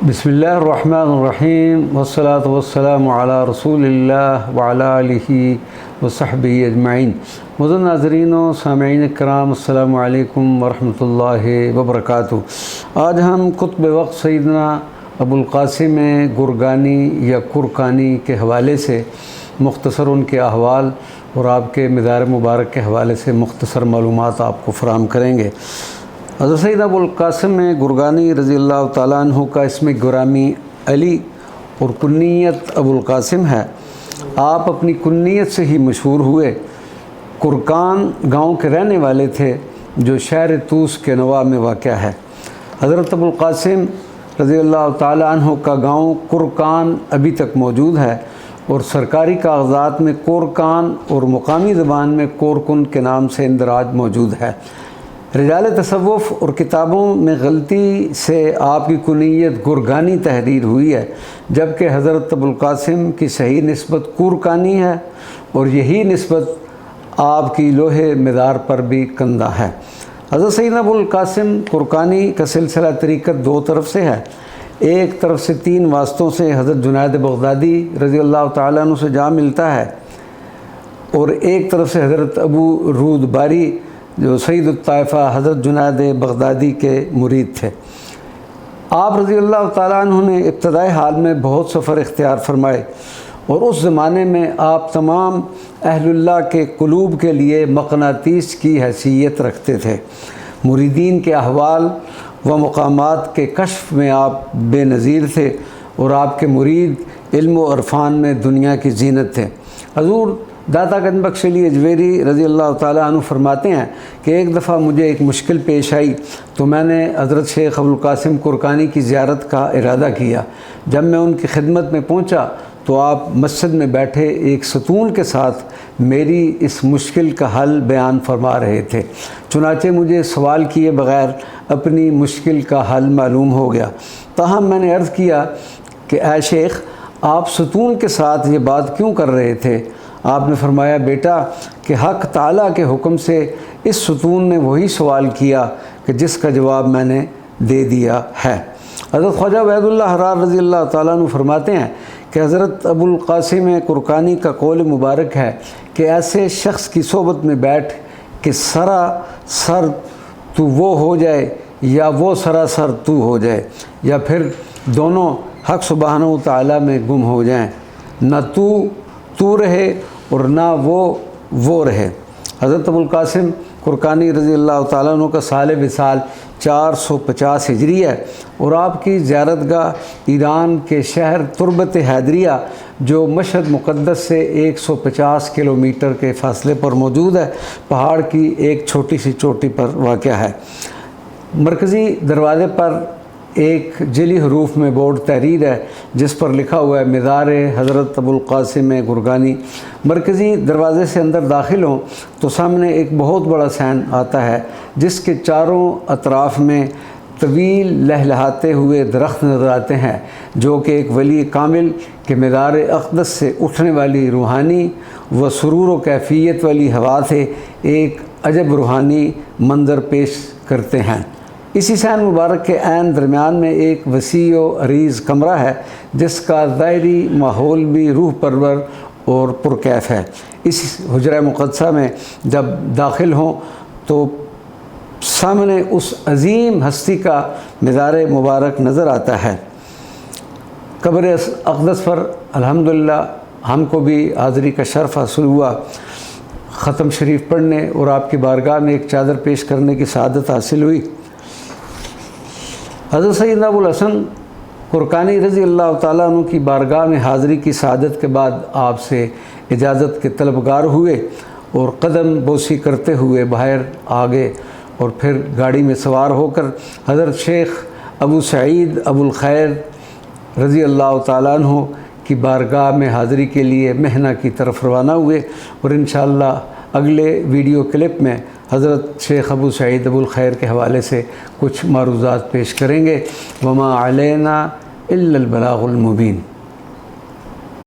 بسم اللہ الرحمن الرحیم والصلاة والسلام علی رسول اللہ وعلی آلہ وصحبہ اجمعین۔ معزز ناظرین و سامعین کرام، السلام علیکم ورحمۃ اللہ وبرکاتہ۔ آج ہم قطب وقت سیدنا ابو القاسم گرگانی یا کرکانی کے حوالے سے مختصر ان کے احوال اور آپ کے مزار مبارک کے حوالے سے مختصر معلومات آپ کو فراہم کریں گے۔ حضرت سید ابو القاسم گرگانی رضی اللہ تعالیٰ عنہ کا اسم گرامی علی اور کنیت ابو القاسم ہے۔ آپ اپنی کنیت سے ہی مشہور ہوئے۔ کرکان گاؤں کے رہنے والے تھے جو شہر طوس کے نواح میں واقع ہے۔ حضرت ابو القاسم رضی اللہ تعالیٰ عنہ کا گاؤں کرکان ابھی تک موجود ہے اور سرکاری کاغذات میں کورکان اور مقامی زبان میں کورکن کے نام سے اندراج موجود ہے۔ رجال تصوف اور کتابوں میں غلطی سے آپ کی کنیت گرگانی تحریر ہوئی ہے، جبکہ حضرت ابو القاسم کی صحیح نسبت کورکانی ہے اور یہی نسبت آپ کی لوہے مزار پر بھی کندہ ہے۔ حضرت سیدنا ابو القاسم کرکانی کا سلسلہ طریقت دو طرف سے ہے۔ ایک طرف سے 3 واسطوں سے حضرت جنید بغدادی رضی اللہ تعالیٰ عنہ سے جا ملتا ہے اور ایک طرف سے حضرت ابو رود باری جو سید الطائفہ حضرت جنید بغدادی کے مرید تھے۔ آپ رضی اللہ تعالیٰ عنہ نے ابتدائی حال میں بہت سفر اختیار فرمائے اور اس زمانے میں آپ تمام اہل اللہ کے قلوب کے لیے مقناطیس کی حیثیت رکھتے تھے۔ مریدین کے احوال و مقامات کے کشف میں آپ بے نظیر تھے اور آپ کے مرید علم و عرفان میں دنیا کی زینت تھے۔ حضور داتا گنج بخش علی اجویری رضی اللہ تعالیٰ عنہ فرماتے ہیں کہ ایک دفعہ مجھے ایک مشکل پیش آئی تو میں نے حضرت شیخ ابو القاسم کرکانی کی زیارت کا ارادہ کیا۔ جب میں ان کی خدمت میں پہنچا تو آپ مسجد میں بیٹھے ایک ستون کے ساتھ میری اس مشکل کا حل بیان فرما رہے تھے۔ چنانچہ مجھے سوال کیے بغیر اپنی مشکل کا حل معلوم ہو گیا۔ تاہم میں نے عرض کیا کہ اے شیخ، آپ ستون کے ساتھ یہ بات کیوں کر رہے تھے؟ آپ نے فرمایا، بیٹا، کہ حق تعالیٰ کے حکم سے اس ستون نے وہی سوال کیا کہ جس کا جواب میں نے دے دیا ہے۔ حضرت خواجہ عبید اللہ حرار رضی اللہ تعالیٰ عنہ فرماتے ہیں کہ حضرت ابو القاسم کرکانی کا قول مبارک ہے کہ ایسے شخص کی صحبت میں بیٹھ کہ سراسر تو وہ ہو جائے یا وہ سراسر تو ہو جائے، یا پھر دونوں حق سبحانہ و تعالیٰ میں گم ہو جائیں، نہ تو رہے اور نہ وہ رہے۔ حضرت ابو القاسم کرکانی رضی اللہ تعالیٰ عنہ کا سال وصال 450 ہجری ہے اور آپ کی زیارت گاہ ایران کے شہر تربت حیدریہ جو مشہد مقدس سے 150 کلومیٹر کے فاصلے پر موجود ہے، پہاڑ کی ایک چھوٹی سی چوٹی پر واقع ہے۔ مرکزی دروازے پر ایک جعلی حروف میں بورڈ تحریر ہے جس پر لکھا ہوا ہے مزار حضرت ابو القاسم گرگانی۔ مرکزی دروازے سے اندر داخل ہوں تو سامنے ایک بہت بڑا سین آتا ہے جس کے چاروں اطراف میں طویل لہلہاتے ہوئے درخت نظر آتے ہیں جو کہ ایک ولی کامل کے مزار اقدس سے اٹھنے والی روحانی و سرور و کیفیت والی ہوا سے ایک عجب روحانی منظر پیش کرتے ہیں۔ اسی سین مبارک کے عین درمیان میں ایک وسیع و عریض کمرہ ہے جس کا ظاہری ماحول بھی روح پرور اور پرکیف ہے۔ اس حجرہ مقدسہ میں جب داخل ہوں تو سامنے اس عظیم ہستی کا مزار مبارک نظر آتا ہے۔ قبر اقدس پر الحمدللہ ہم کو بھی حاضری کا شرف حاصل ہوا، ختم شریف پڑھنے اور آپ کی بارگاہ میں ایک چادر پیش کرنے کی سعادت حاصل ہوئی۔ حضرت سیدنا ابو الحسن کرکانی رضی اللہ تعالیٰ عنہ کی بارگاہ میں حاضری کی سعادت کے بعد آپ سے اجازت کے طلبگار ہوئے اور قدم بوسی کرتے ہوئے باہر آگے اور پھر گاڑی میں سوار ہو کر حضرت شیخ ابو سعید ابو الخیر رضی اللہ تعالیٰ عنہ کی بارگاہ میں حاضری کے لیے مہنہ کی طرف روانہ ہوئے اور انشاءاللہ اگلے ویڈیو کلپ میں حضرت شیخ ابو سعید ابو الخیر کے حوالے سے کچھ معروضات پیش کریں گے۔ وما علینا الا البلاغ المبین۔